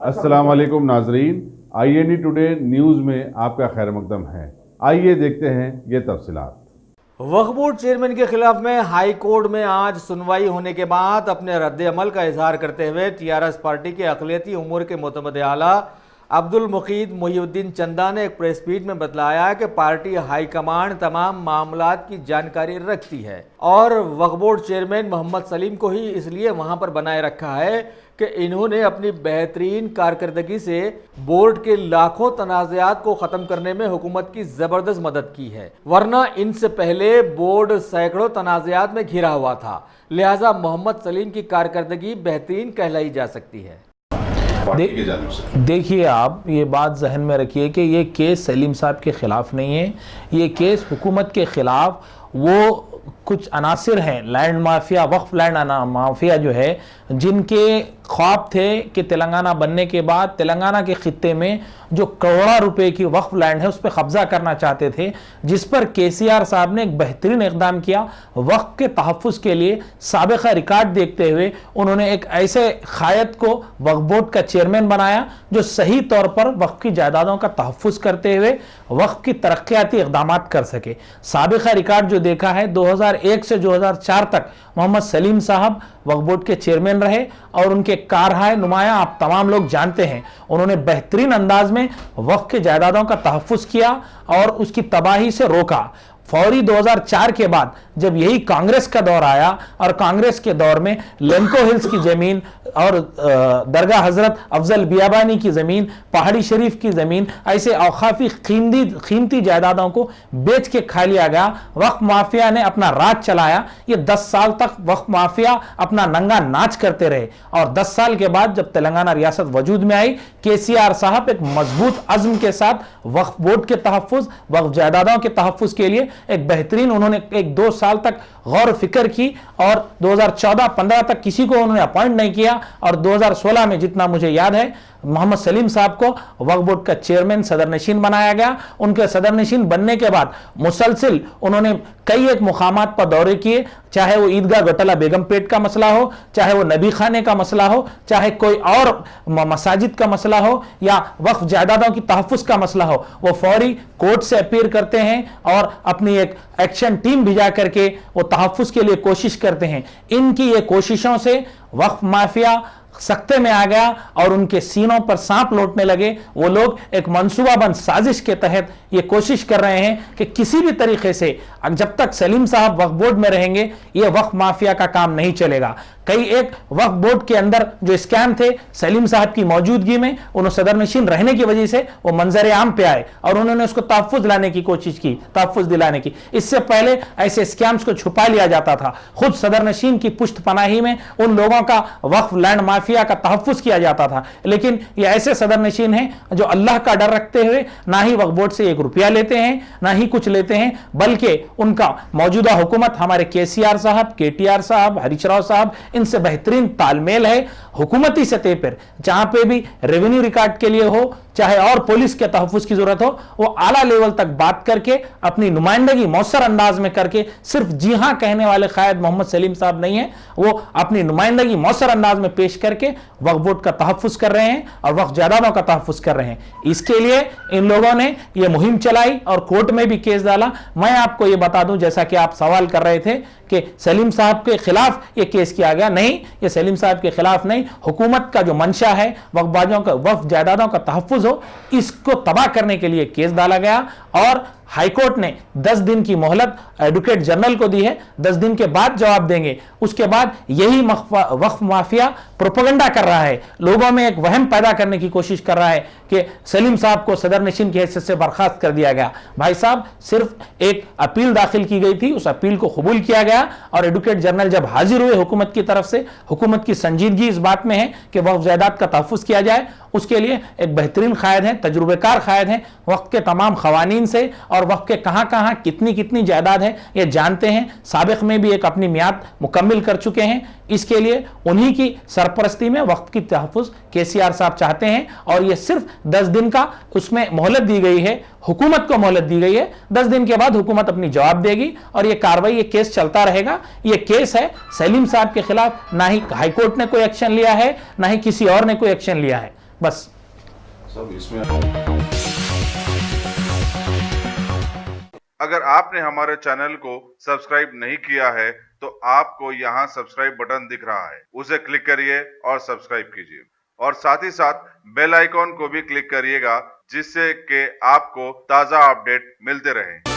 अस्सलाम वालेकुम नाजरीन, INE टुडे न्यूज़ में आपका खैर मकदम है। आइए देखते हैं ये तफसीलात। वक्फ बोर्ड चेयरमैन के खिलाफ में हाई कोर्ट में आज सुनवाई होने के बाद अपने रद्द अमल का इजहार करते हुए TRS पार्टी के अक़लियती उमूर के मुतमद आला अब्दुल मुकीद मोहिउद्दीन चंदा ने एक प्रेस मीट में बतलाया कि पार्टी हाई कमांड तमाम मामलात की जानकारी रखती है और वक्फ बोर्ड चेयरमैन मोहम्मद सलीम को ही इसलिए वहां पर बनाए रखा है कि इन्होंने अपनी बेहतरीन कारकर्दगी से बोर्ड के लाखों तनाज़ात को ख़त्म करने में हुकूमत की ज़बरदस्त मदद की है, वरना इनसे पहले बोर्ड सैकड़ों तनाज़ात में घिरा हुआ था। लिहाजा मोहम्मद सलीम की कारकर्दगी बेहतरीन कहलाई जा सकती है। देखिए, आप ये बात जहन में रखिए कि ये केस सलीम साहब के ख़िलाफ़ नहीं है, ये केस हुकूमत के ख़िलाफ़ वो कुछ अनासिर हैं, लैंड माफिया, वक्फ लैंड माफिया जो है, जिनके ख्वाब थे कि तेलंगाना बनने के बाद तेलंगाना के खित्ते में जो करोड़ों रुपए की वक्फ लैंड है उस पर कब्जा करना चाहते थे, जिस पर KCR साहब ने एक बेहतरीन इक़दाम किया। वक्फ के तहफ़्फ़ुज़ के लिए साबिक़ा रिकॉर्ड देखते हुए उन्होंने एक ऐसे ख़ायद को वक्फ बोर्ड का चेयरमैन बनाया जो सही तौर पर वक्फ की जायदादों का तहफ़्फ़ुज़ करते हुए वक्फ की तरक्याती इक़दाम कर सके। साबिक़ा रिकॉर्ड जो देखा है, 2001 से 2004 तक मोहम्मद सलीम साहब वक्फ बोर्ड के चेयरमैन रहे और उनके कारहाय नुमाया आप तमाम लोग जानते हैं। उन्होंने बेहतरीन अंदाज में वक्फ के जायदादों का तहफ़्फ़ुज़ किया और उसकी तबाही से रोका। फौरी 2004 के बाद जब यही कांग्रेस का दौर आया और कांग्रेस के दौर में लेमको हिल्स की ज़मीन और दरगाह हज़रत अफजल बियाबानी की ज़मीन, पहाड़ी शरीफ की ज़मीन, ऐसे औकाफ़ी कीमती जायदादों को बेच के खा लिया गया। वक्फ माफिया ने अपना राज चलाया। ये 10 साल तक वक्फ माफिया अपना नंगा नाच करते रहे और 10 साल के बाद जब तेलंगाना रियासत वजूद में आई, KCR साहब एक मजबूत अज़्म के साथ वक्फ बोर्ड के तहफ़्फ़ुज़, वक्फ जायदादों के तहफ़्फ़ुज़ के लिए एक बेहतरीन उन्होंने 1-2 साल तक गौर फिक्र की और 2014-15 तक किसी को उन्होंने अपॉइंट नहीं किया और 2016 में जितना मुझे याद है मोहम्मद सलीम साहब को वक्फ बोर्ड का चेयरमैन सदर नशीन बनाया गया। उनके सदर नशीन बनने के बाद मुसलसिल उन्होंने कई एक मुकामात पर दौरे किए, चाहे वो ईदगाह गटला बेगम पेट का मसला हो, चाहे वो नबी खाने का मसला हो, चाहे कोई और मसाजिद का मसला हो या वक्फ जायदादों की तहफ़्फ़ुज़ का मसला हो, वो फौरी कोर्ट से अपील करते हैं और अपनी एक एक्शन टीम भिजा करके वो तहफ़्फ़ुज़ के लिए कोशिश करते हैं। इनकी ये कोशिशों से वक्फ माफिया सख्ते में आ गया और उनके सीनों पर सांप लौटने लगे। वो लोग एक मंसूबाबंद साजिश के तहत ये कोशिश कर रहे हैं कि किसी भी तरीके से जब तक सलीम साहब वक्फ बोर्ड में रहेंगे ये वक्फ माफिया का काम नहीं चलेगा। कई एक वक्फ बोर्ड के अंदर जो स्कैम थे, सलीम साहब की मौजूदगी में उन्होंने सदर नशीन रहने की वजह से वो मंजर आम पे आए और उन्होंने उसको तहफ़्फ़ुज़ लाने की कोशिश की, तहफ़्फ़ुज़ दिलाने की। इससे पहले ऐसे स्कैम्स को छुपा लिया जाता था। खुद सदर नशीन की पुश्त पनाही में उन लोगों का वक्फ लैंड माफिया का तहफ़्फ़ुज़ किया जाता था। लेकिन ये ऐसे सदर नशीन हैं जो अल्लाह का डर रखते हुए ना ही वक्फ बोर्ड से 1 रुपया लेते हैं, ना ही कुछ लेते हैं, बल्कि उनका मौजूदा हुकूमत हमारे KCR साहब, KTR साहब, हरीश राव साहब, इनसे बेहतरीन तालमेल है। हुकूमती सतह पर जहां पे भी रेवेन्यू रिकॉर्ड के लिए हो, चाहे और पुलिस के तहफ़्फ़ुज़ की जरूरत हो, वो आला लेवल तक बात करके अपनी नुमाइंदगी मौसर अंदाज में करके, सिर्फ जी हां कहने वाले शायद मोहम्मद सलीम साहब नहीं है, वो अपनी नुमाइंदगी मौसर अंदाज में पेश करके वक्फ बोर्ड का तहफ़्फ़ुज़ कर रहे हैं और वक्फ जायदादों का तहफ़्फ़ुज़ कर रहे हैं। इसके लिए इन लोगों ने ये मुहिम चलाई और कोर्ट में भी केस डाला। मैं आपको ये बता दूं, जैसा कि आप सवाल कर रहे थे कि सलीम साहब के खिलाफ ये केस किया गया, नहीं, ये सलीम साहब के खिलाफ नहीं, हुकूमत का जो मंशा है वक्फ वक्फ जायदादों का तहफ़्फ़ुज़ हो, इसको तबाह करने के लिए केस डाला गया और हाईकोर्ट ने 10 दिन की मोहलत एडवोकेट जनरल को दी है। 10 दिन के बाद जवाब देंगे। उसके बाद यही वक्फ माफिया प्रोपेगेंडा कर रहा है, लोगों में एक वहम पैदा करने की कोशिश कर रहा है कि सलीम साहब को सदर नशीन की हैसियत से बर्खास्त कर दिया गया। भाई साहब, सिर्फ एक अपील दाखिल की गई थी, उस अपील को कबूल किया गया और एडवोकेट जनरल जब हाजिर हुए हुकूमत की तरफ से, हुकूमत की संजीदगी इस बात में है कि वक्फ जायदाद का तहफ़्फ़ुज़ किया जाए। उसके लिए एक बेहतरीन कायद हैं, तजुर्बेकार कायद हैं, वक्त के तमाम खवानीन से और वक्त के कहाँ कहाँ कितनी कितनी जायदाद है ये जानते हैं। साबिक़ में भी एक अपनी मियाद मुकम्मिल कर चुके हैं। इसके लिए उन्हीं की सरपरस्ती में वक्त की तहफ़्फ़ुज़ KCR साहब चाहते हैं और ये सिर्फ 10 दिन का उसमें मोहलत दी गई है, हुकूमत को मोहलत दी गई है। 10 दिन के बाद हुकूमत अपनी जवाब देगी और ये कार्रवाई, ये केस चलता रहेगा। ये केस है सलीम साहब के खिलाफ, ना ही हाईकोर्ट ने कोई एक्शन लिया है, ना ही किसी और ने कोई एक्शन लिया है। बस। सब इसमें अगर आपने हमारे चैनल को सब्सक्राइब नहीं किया है तो आपको यहाँ सब्सक्राइब बटन दिख रहा है, उसे क्लिक करिए और सब्सक्राइब कीजिए और साथ ही साथ बेल आइकॉन को भी क्लिक करिएगा जिससे कि आपको ताज़ा अपडेट मिलते रहें।